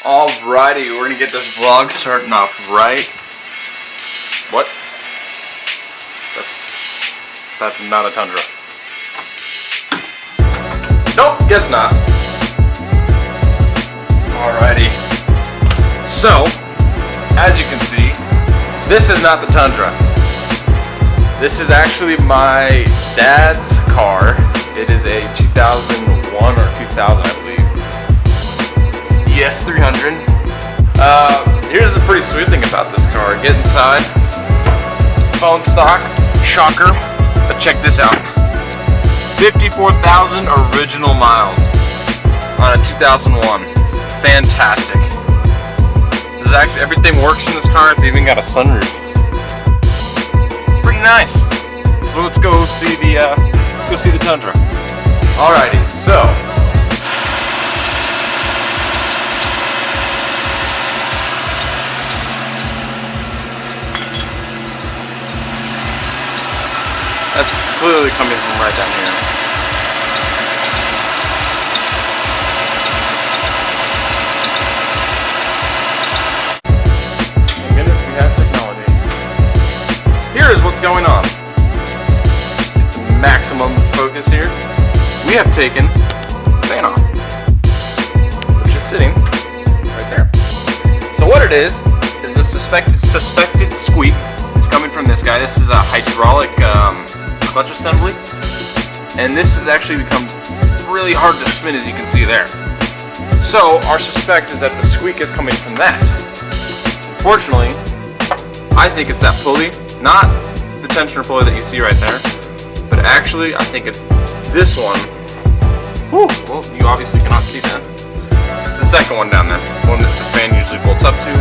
Alrighty, we're gonna get this vlog starting off right. What? That's not a Tundra. Nope, guess not. Alrighty. So, as you can see, this is not the Tundra. This is actually my dad's car. It is a 2001 or 2000, I believe. ES300. Here's the pretty sweet thing about this car. Get inside. Phone stock. Shocker. But check this out. 54,000 original miles on a 2001. Fantastic. This is actually, everything works in this car. It's even got a sunroof. It's pretty nice. So let's go see the Tundra. Alrighty, so that's clearly coming from right down here. Thank goodness we have technology. Here is what's going on. Maximum focus here. We have taken the fan off, which is sitting right there. So what it is the suspected squeak is coming from this guy. This is a hydraulic clutch assembly, and this has actually become really hard to spin, as you can see there. So our suspect is that the squeak is coming from that. Unfortunately, I think it's that pulley, not the tensioner pulley that you see right there, but actually I think it's this one. Whew, well, you obviously cannot see that. It's the second one down there, the one that the fan usually bolts up to.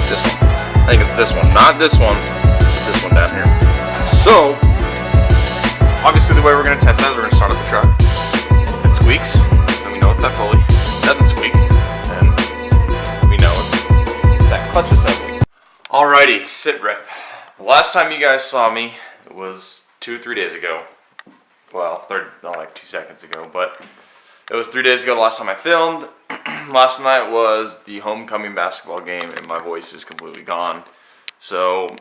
This one. I think it's this one, not this one, it's this one down here. So, obviously the way we're going to test that is we're going to start up the truck. If it squeaks, then we know it's that pulley. If it doesn't squeak, then we know it's that clutch assembly. Alrighty, sit rep. The last time you guys saw me, it was 2 or 3 days ago. Well, not like 2 seconds ago, but it was 3 days ago the last time I filmed. Last night was the homecoming basketball game, and my voice is completely gone. So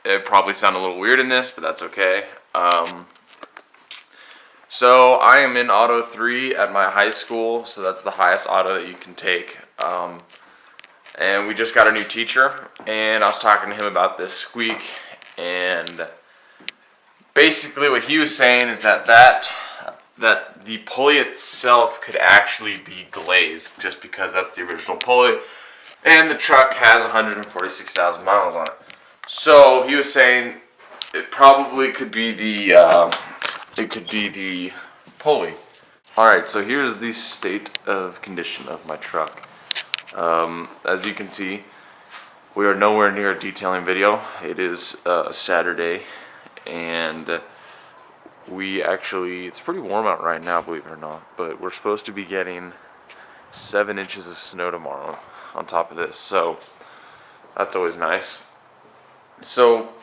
it probably sounded a little weird in this, but that's okay. So I am in Auto 3 at my high school, so that's the highest auto that you can take. And we just got a new teacher, and I was talking to him about this squeak, and basically what he was saying is that the pulley itself could actually be glazed, just because that's the original pulley, and the truck has 146,000 miles on it. So he was saying it probably could be the pulley. Alright, so here's the state of condition of my truck. As you can see, we are nowhere near a detailing video. It is Saturday, and it's pretty warm out right now, believe it or not, but we're supposed to be getting 7 inches of snow tomorrow on top of this, so that's always nice. So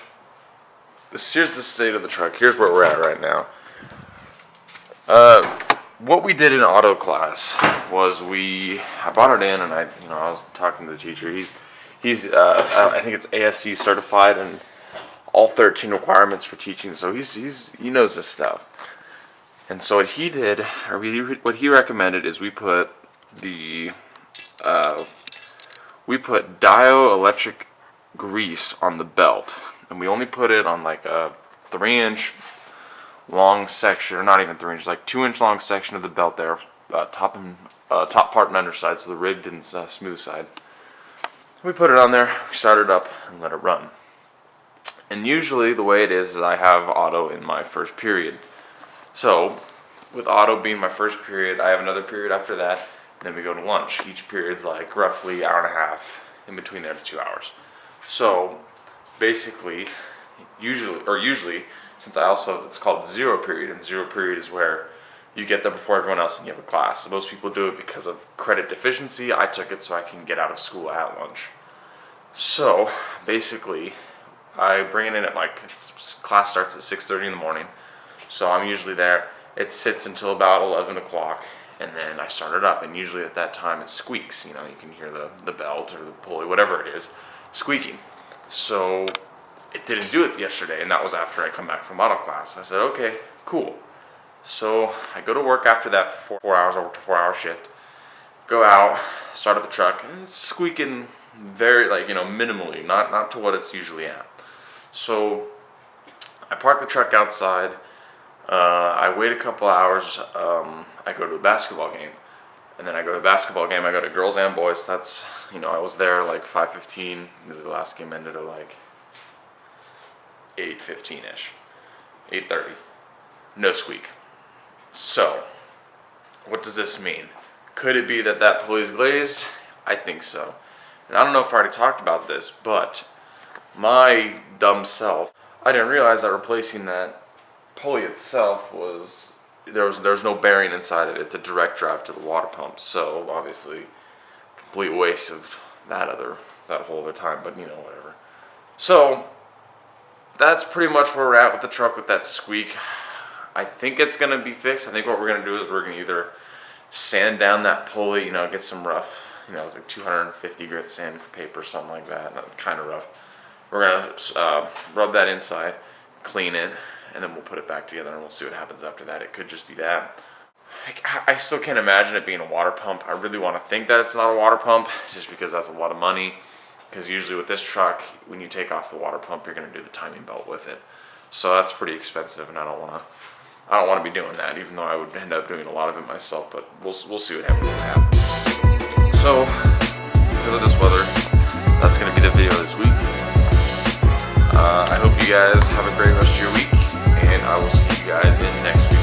here's the state of the truck. Here's where we're at right now. What we did in auto class was I brought it in, and I was talking to the teacher. He's I think it's ASC certified and all 13 requirements for teaching, so he knows this stuff. And so what he did, or what he recommended, is we put dioelectric grease on the belt, and we only put it on like a 3-inch long section, or not even 3 inch, like 2-inch long section of the belt there, top part and underside, so the ribbed and smooth side. We put it on there, start it up, and let it run. And usually the way it is I have auto in my first period. So with auto being my first period, I have another period after that, and then we go to lunch. Each period's like roughly 1.5 hours, in between there to 2 hours. So basically, usually, since it's called zero period, and zero period is where you get there before everyone else and you have a class. So most people do it because of credit deficiency. I took it so I can get out of school at lunch. So basically, I bring it in at class starts at 6:30 in the morning. So I'm usually there. It sits until about 11 o'clock, and then I started up, and usually at that time it squeaks. You know, you can hear the belt or the pulley, whatever it is, squeaking. So it didn't do it yesterday, and that was after I come back from auto class. I said, okay, cool. So I go to work after that for 4 hours. I worked a 4-hour shift. Go out, start up the truck, and it's squeaking very, like, you know, minimally, not to what it's usually at. So I park the truck outside. I wait a couple hours. I go to a basketball game, and then I go to the basketball game. I go to girls and boys. That's, you know, I was there like 5:15. The last game ended at like 8:15ish, 8:30. No squeak. So, what does this mean? Could it be that that pulley's glazed? I think so. And I don't know if I already talked about this, but my dumb self, I didn't realize that replacing that pulley itself was, there's no bearing inside of it. It's a direct drive to the water pump. So obviously, complete waste of that whole other time, but you know, whatever. So that's pretty much where we're at with the truck with that squeak. I think it's gonna be fixed. I think what we're gonna do is we're gonna either sand down that pulley, you know, get some rough, you know, like 250 grit sandpaper, something like that, kind of rough. We're gonna rub that inside, clean it, and then we'll put it back together and we'll see what happens after that. It could just be that. I still can't imagine it being a water pump. I really want to think that it's not a water pump, just because that's a lot of money. Because usually with this truck, when you take off the water pump, you're gonna do the timing belt with it. So that's pretty expensive, and I don't want to be doing that, even though I would end up doing a lot of it myself, but we'll see what happens. So, because of this weather, that's going to be the video this week. I hope you guys have a great rest of your week, and I will see you guys in next week.